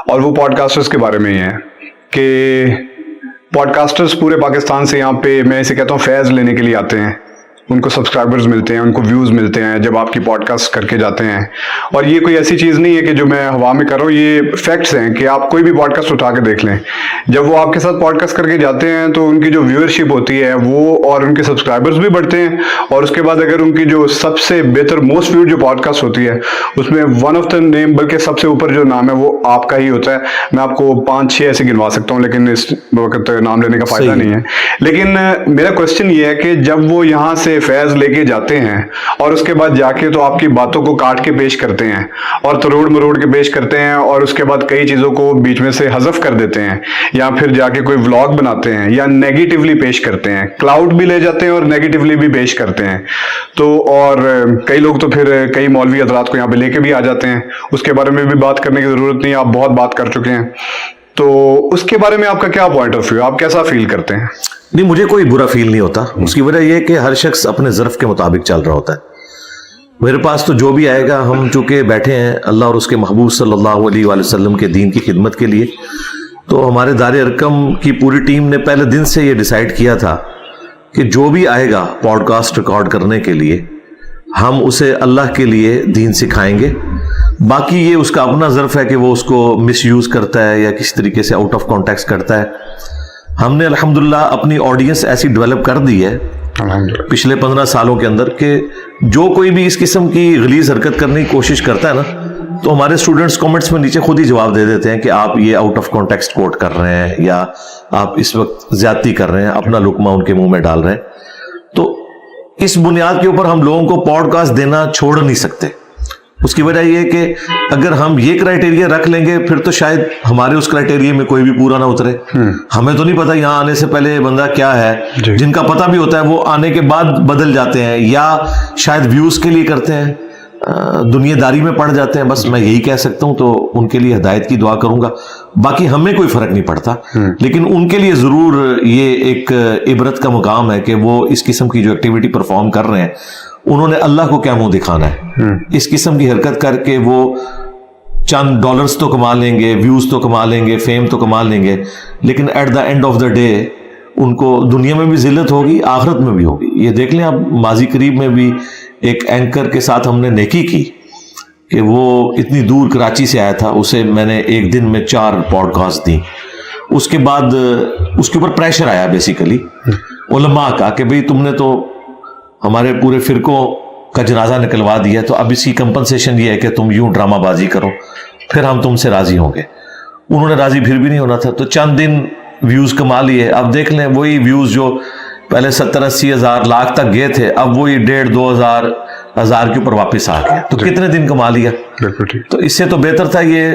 اور وہ pod casters کے بارے میں ہی ہے کہ پوڈ کاسٹرز پورے پاکستان سے یہاں پہ میں اسے کہتا ہوں فیض لینے کے لیے آتے ہیں. ان کو سبسکرائبرز ملتے ہیں, ان کو ویوز ملتے ہیں جب آپ کی پوڈ کاسٹ کر کے جاتے ہیں. اور یہ کوئی ایسی چیز نہیں ہے کہ جو میں ہوا میں کر رہا ہوں, یہ فیکٹس ہیں کہ آپ کوئی بھی پوڈ کاسٹ اٹھا کے دیکھ لیں. جب وہ آپ کے ساتھ پوڈ کاسٹ کر کے جاتے ہیں تو ان کی جو ویورشپ ہوتی ہے وہ, اور ان کے سبسکرائبرز بھی بڑھتے ہیں. اور اس کے بعد اگر ان کی جو سب سے بہتر موسٹ ویوڈ جو پوڈ کاسٹ ہوتی ہے اس میں ون آف دا نیم, بلکہ سب سے اوپر جو نام ہے وہ آپ کا ہی ہوتا ہے. میں آپ کو 5-6 ایسے گنوا سکتا ہوں لیکن اس وقت نام لینے کا فائدہ نہیں ہے. لیکن میرا کوشچن یہ ہے کہ جب وہ یہاں سے فیض لے کے جاتے ہیں اور اس کے بعد جا کے تو آپ کی باتوں کو کاٹ کے پیش کرتے ہیں اور تروڑ مروڑ کے پیش کرتے ہیں, اور اس کے بعد کئی چیزوں کو بیچ میں سے حذف کر دیتے ہیں, یا پھر جا کے کوئی ولاگ بناتے ہیں یا نیگیٹیولی پیش کرتے ہیں, کلاؤڈ بھی لے جاتے ہیں اور نیگیٹیولی بھی پیش کرتے ہیں. تو اور کئی لوگ تو پھر کئی مولوی حضرات کو یہاں پہ لے کے بھی آ جاتے ہیں. اس کے بارے میں بھی بات کرنے کی ضرورت نہیں, آپ بہت بات کر چکے ہیں. تو اس کے بارے میں آپ کا کیا پوائنٹ آف ویو, آپ کیسا فیل کرتے ہیں؟ نہیں, مجھے کوئی برا فیل نہیں ہوتا. اس کی وجہ یہ کہ ہر شخص اپنے ظرف کے مطابق چل رہا ہوتا ہے. میرے پاس تو جو بھی آئے گا, ہم چونکہ بیٹھے ہیں اللہ اور اس کے محبوب صلی اللہ علیہ وآلہ وسلم کے دین کی خدمت کے لیے, تو ہمارے دار ارکم کی پوری ٹیم نے پہلے دن سے یہ ڈیسائیڈ کیا تھا کہ جو بھی آئے گا پوڈ کاسٹ ریکارڈ کرنے کے لیے ہم اسے اللہ کے لیے دین سکھائیں گے. باقی یہ اس کا اپنا ظرف ہے کہ وہ اس کو مس یوز کرتا ہے یا کسی طریقے سے آؤٹ آف کانٹیکسٹ کرتا ہے. ہم نے الحمدللہ اپنی آڈینس ایسی ڈیولپ کر دی ہے پچھلے 15 سالوں کے اندر کہ جو کوئی بھی اس قسم کی غلیظ حرکت کرنے کی کوشش کرتا ہے نا, تو ہمارے اسٹوڈنٹس کامنٹس میں نیچے خود ہی جواب دے دیتے ہیں کہ آپ یہ آؤٹ آف کانٹیکسٹ کوٹ کر رہے ہیں یا آپ اس وقت زیادتی کر رہے ہیں, اپنا لقمہ ان کے منہ میں ڈال رہے ہیں. تو اس بنیاد کے اوپر ہم لوگوں کو پوڈ کاسٹ دینا چھوڑ نہیں سکتے. اس کی وجہ یہ کہ اگر ہم یہ کرائٹیریا رکھ لیں گے پھر تو شاید ہمارے اس کرائٹیریا میں کوئی بھی پورا نہ اترے. ہمیں تو نہیں پتا یہاں آنے سے پہلے بندہ کیا ہے, جن کا پتہ بھی ہوتا ہے وہ آنے کے بعد بدل جاتے ہیں یا شاید ویوز کے لیے کرتے ہیں, دنیا داری میں پڑ جاتے ہیں. بس میں یہی کہہ سکتا ہوں, تو ان کے لیے ہدایت کی دعا کروں گا. باقی ہمیں کوئی فرق نہیں پڑتا, لیکن ان کے لیے ضرور یہ ایک عبرت کا مقام ہے کہ وہ اس قسم کی جو ایکٹیویٹی پرفارم کر رہے ہیں انہوں نے اللہ کو کیا منہ دکھانا ہے. اس قسم کی حرکت کر کے وہ چند ڈالرز تو کما لیں گے, ویوز تو کما لیں گے, فیم تو کما لیں گے, لیکن at the end of the day ان کو دنیا میں بھی ذلت ہوگی, آخرت میں بھی ہوگی. یہ دیکھ لیں آپ, ماضی قریب میں بھی ایک اینکر کے ساتھ ہم نے نیکی کی کہ وہ اتنی دور کراچی سے آیا تھا, اسے میں نے ایک دن میں 4 پوڈ کاسٹ دی. اس کے بعد اس کے اوپر پریشر آیا بیسیکلی علماء کا کہ بھئی تم نے تو ہمارے پورے فرقوں کا جنازہ نکلوا دیا, تو اب اس کی کمپنسیشن یہ ہے کہ تم یوں ڈرامہ بازی کرو, پھر ہم تم سے راضی ہوں گے. انہوں نے راضی پھر بھی نہیں ہونا تھا, تو چند دن ویوز کما لیے. اب دیکھ لیں وہی ویوز جو پہلے 70-80 ہزار لاکھ تک گئے تھے, اب وہی 1.5-2 ہزار کے اوپر واپس آ گیا. تو کتنے دن کما لیا. تو اس سے تو بہتر تھا یہ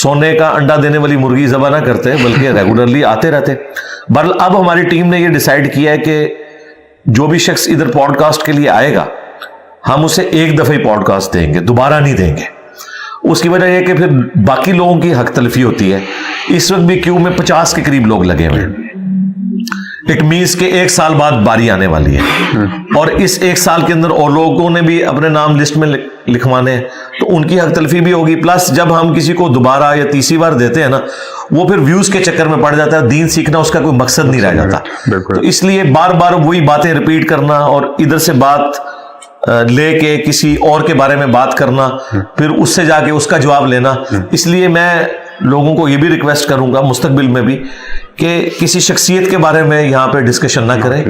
سونے کا انڈا دینے والی مرغی ذبح نہ کرتے بلکہ ریگولرلی آتے رہتے. بہرحال اب ہماری ٹیم نے یہ ڈیسائیڈ کیا ہے کہ جو بھی شخص ادھر پوڈ کاسٹ کے لیے آئے گا ہم اسے ایک دفعہ ہی پوڈ کاسٹ دیں گے, دوبارہ نہیں دیں گے. اس کی وجہ یہ کہ پھر باقی لوگوں کی حق تلفی ہوتی ہے. اس وقت بھی کیو میں 50 کے قریب لوگ لگے ہوئے ہیں. اٹ مینس کہ 1 سال بعد باری آنے والی ہے, اور اس 1 سال کے اندر اور لوگوں نے بھی اپنے نام لسٹ میں لکھوانے ہیں, تو ان کی حق تلفی بھی ہوگی. پلس جب ہم کسی کو دوبارہ یا تیسری بار دیتے ہیں نا, وہ پھر ویوز کے چکر میں پڑ جاتا ہے, دین سیکھنا اس کا کوئی مقصد نہیں رہ جاتا. تو اس لیے بار بار وہی باتیں ریپیٹ کرنا اور ادھر سے بات لے کے کسی اور کے بارے میں بات کرنا, پھر اس سے جا کے اس کا جواب لینا. اس لیے میں لوگوں کو یہ بھی ریکویسٹ کروں گا مستقبل میں بھی کہ کسی شخصیت کے بارے میں یہاں پہ ڈسکشن نہ کریں,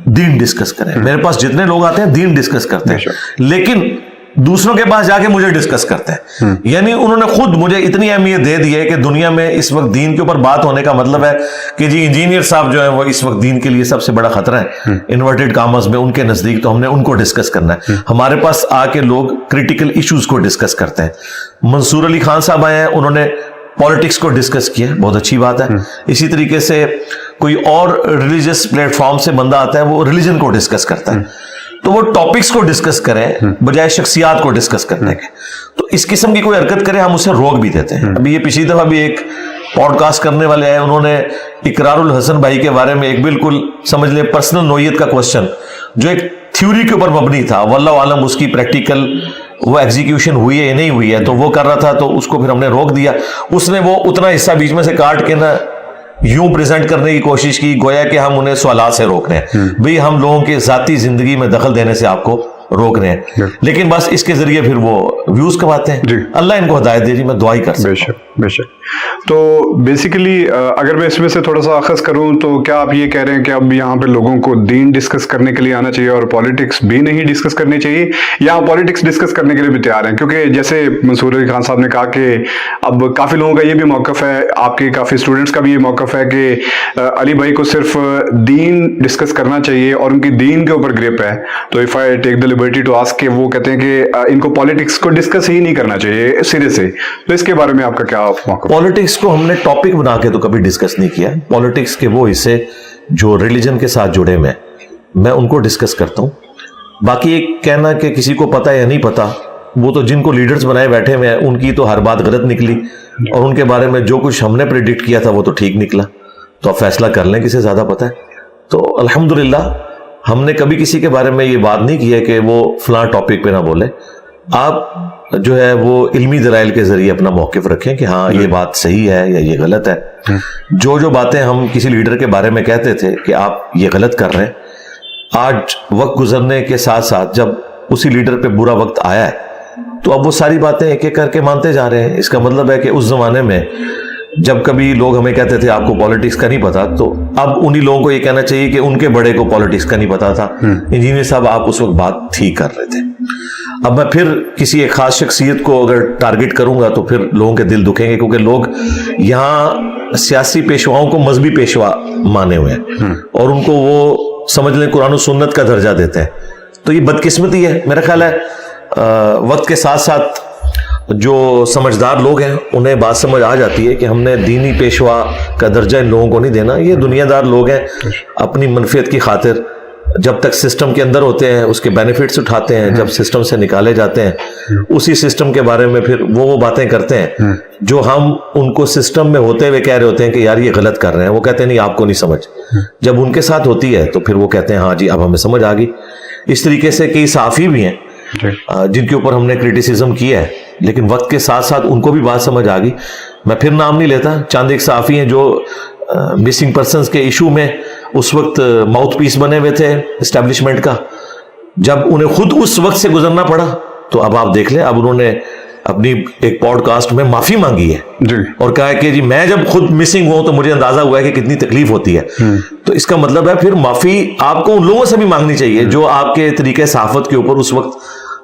دین ڈسکس کریں. میرے پاس جتنے لوگ آتے ہیں دین ڈسکس کرتے ہیں, لیکن دوسروں کے پاس جا کے مجھے ڈسکس کرتے ہیں. یعنی انہوں نے خود مجھے اتنی اہمیت دے دی ہے کہ دنیا میں اس وقت دین کے اوپر بات ہونے کا مطلب ہے کہ جی انجینئر صاحب جو ہیں وہ اس وقت دین کے لیے سب سے بڑا خطرہ ہے انورٹیڈ کامرس میں ان کے نزدیک, تو ہم نے ان کو ڈسکس کرنا ہے. ہمارے پاس آ کے لوگ کریٹیکل ایشوز کو ڈسکس کرتے ہیں. منصور علی خان صاحب آئے ہیں, انہوں نے پالیٹکس کو ڈسکس کیا, بہت اچھی بات ہے. اسی طریقے سے کوئی اور ریلیجس پلیٹ فارم سے بندہ آتا ہے, وہ ریلیجن کو ڈسکس کرتا ہے. تو وہ ٹاپکس کو ڈسکس کریں بجائے شخصیات کو ڈسکس کرنے کے. تو اس قسم کی کوئی حرکت کرے ہم اسے روک بھی دیتے ہیں. ابھی یہ پچھلی دفعہ بھی ایک پوڈ کاسٹ کرنے والے ہیں, انہوں نے اقرار الحسن بھائی کے بارے میں ایک بالکل سمجھ لیں پرسنل نوعیت کا کوشچن جو ایک تھیوری کے اوپر مبنی تھا, واللہ عالم اس کی پریکٹیکل وہ ایگزیکیوشن ہوئی ہے یا نہیں ہوئی ہے, تو وہ کر رہا تھا تو اس کو پھر ہم نے روک دیا. اس نے وہ اتنا حصہ بیچ میں سے کاٹ کے نا یوں پریزنٹ کرنے کی کوشش کی گویا کہ ہم انہیں سوالات سے روک رہے ہیں. بھئی ہم لوگوں کے ذاتی زندگی میں دخل دینے سے آپ کو روک رہے ہیں, لیکن بس اس کے ذریعے پھر وہ ویوز کماتے ہیں. اللہ ان کو ہدایت دے, میں دعا ہی کر سکتا ہوں. بے شک. تو بیسیکلی اگر میں اس میں سے تھوڑا سا اخذ کروں تو کیا آپ یہ کہہ رہے ہیں کہ اب یہاں پہ لوگوں کو دین ڈسکس کرنے کے لیے آنا چاہیے اور پالیٹکس بھی نہیں ڈسکس کرنی چاہیے, یا پالیٹکس ڈسکس کرنے کے لیے بھی تیار ہیں؟ کیونکہ جیسے منصور علی خان صاحب نے کہا کہ اب کافی لوگوں کا یہ بھی موقف ہے, آپ کے کافی اسٹوڈنٹس کا بھی یہ موقف ہے کہ علی بھائی کو صرف دین ڈسکس کرنا چاہیے اور ان کی دین کے اوپر گرپ ہے. تو if I take the liberty to ask کہ وہ کہتے ہیں کہ ان کو پالیٹکس کو ڈسکس ہی نہیں کرنا چاہیے سرے سے, تو اس کے بارے میں آپ کا کیا موقف؟ پالیٹکس کو ہم نے ٹاپک بنا کے تو کبھی ڈسکس نہیں کیا. پالیٹکس کے وہ حصے جو ریلیجن کے ساتھ جڑے میں ان کو ڈسکس کرتا ہوں. باقی ایک کہنا کہ کسی کو پتا یا نہیں پتا, وہ تو جن کو لیڈرز بنائے بیٹھے ہوئے ہیں ان کی تو ہر بات غلط نکلی, اور ان کے بارے میں جو کچھ ہم نے پریڈکٹ کیا تھا وہ تو ٹھیک نکلا. تو آپ فیصلہ کر لیں کسے زیادہ پتا ہے. تو الحمدللہ ہم نے کبھی کسی کے بارے میں یہ بات نہیں کی ہے کہ وہ فلاں ٹاپک پہ نہ بولے. آپ جو ہے وہ علمی دلائل کے ذریعے اپنا موقف رکھیں کہ ہاں یہ بات صحیح ہے یا یہ غلط ہے. جو باتیں ہم کسی لیڈر کے بارے میں کہتے تھے کہ آپ یہ غلط کر رہے ہیں, آج وقت گزرنے کے ساتھ ساتھ جب اسی لیڈر پہ برا وقت آیا ہے تو اب وہ ساری باتیں ایک ایک کر کے مانتے جا رہے ہیں. اس کا مطلب ہے کہ اس زمانے میں جب کبھی لوگ ہمیں کہتے تھے آپ کو پالیٹکس کا نہیں پتا, تو اب انہی لوگوں کو یہ کہنا چاہیے کہ ان کے بڑے کو پالیٹکس کا نہیں پتا تھا. انجینئر صاحب آپ اس وقت بات ٹھیک کر رہے تھے. اب میں پھر کسی ایک خاص شخصیت کو اگر ٹارگٹ کروں گا تو پھر لوگوں کے دل دکھیں گے, کیونکہ لوگ یہاں سیاسی پیشواؤں کو مذہبی پیشوا مانے ہوئے ہیں اور ان کو وہ سمجھ لیں قرآن و سنت کا درجہ دیتے ہیں. تو یہ بدقسمتی ہے. میرا خیال ہے وقت کے ساتھ ساتھ جو سمجھدار لوگ ہیں انہیں بات سمجھ آ جاتی ہے کہ ہم نے دینی پیشوا کا درجہ ان لوگوں کو نہیں دینا. یہ دنیا دار لوگ ہیں, اپنی منفیت کی خاطر جب تک سسٹم کے اندر ہوتے ہیں اس کے بینیفٹس اٹھاتے ہیں, جب سسٹم سے نکالے جاتے ہیں اسی سسٹم کے بارے میں پھر وہ باتیں کرتے ہیں جو ہم ان کو سسٹم میں ہوتے ہوئے کہہ رہے ہوتے ہیں کہ یار یہ غلط کر رہے ہیں. وہ کہتے ہیں نہیں آپ کو نہیں سمجھ. جب ان کے ساتھ ہوتی ہے تو پھر وہ کہتے ہیں ہاں جی اب ہمیں سمجھ آ گئی. اس طریقے سے کئی صحافی بھی ہیں جن کے اوپر ہم نے کرٹیسزم کیا ہے, لیکن وقت کے ساتھ ساتھ ان کو بھی بات سمجھ آ گئی. میں پھر نام نہیں لیتا, چند ایک صحافی ہیں جو مسنگ پرسنز کے ایشو میں اس وقت ماؤتھ پیس بنے ہوئے تھے اسٹیبلشمنٹ کا. جب انہیں خود اس وقت سے گزرنا پڑا تو اب آپ دیکھ لیں, اب انہوں نے اپنی ایک پوڈ کاسٹ میں معافی مانگی ہے اور کہا ہے کہ جی میں جب خود مسنگ ہوں تو مجھے اندازہ ہوا ہے کہ کتنی تکلیف ہوتی ہے. تو اس کا مطلب ہے پھر معافی آپ کو ان لوگوں سے بھی مانگنی چاہیے جو آپ کے طریقے صحافت کے اوپر اس وقت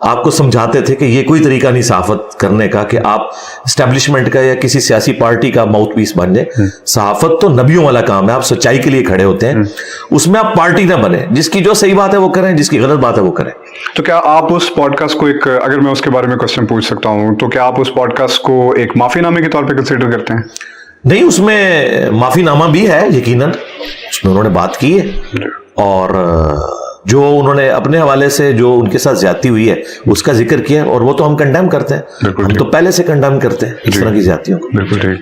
آپ کو سمجھاتے تھے کہ یہ کوئی طریقہ نہیں صحافت کرنے کا کہ آپ اسٹیبلشمنٹ کا یا کسی سیاسی پارٹی کا ماؤتھ پیس بن جائیں. صحافت تو نبیوں والا کام ہے, آپ سچائی کے لیے کھڑے ہوتے ہیں, اس میں آپ پارٹی نہ بنے. جس کی جو صحیح بات ہے وہ کریں, جس کی غلط بات ہے وہ کریں. تو کیا آپ اس پوڈ کاسٹ کو ایک, اگر میں اس کے بارے میں کوشچن پوچھ سکتا ہوں, تو کیا آپ اس پوڈ کاسٹ کو ایک معافی نامے کے طور پہ کنسیڈر کرتے ہیں؟ نہیں, اس میں معافی نامہ بھی ہے یقیناً, اس میں انہوں نے بات کی ہے اور جو انہوں نے اپنے حوالے سے جو ان کے ساتھ زیادتی ہوئی ہے اس کا ذکر کیا, اور وہ تو ہم کنڈیم کرتے ہیں, ہم تو پہلے سے کنڈیم کرتے ہیں اس طرح کی زیادتیوں کو. بالکل ٹھیک.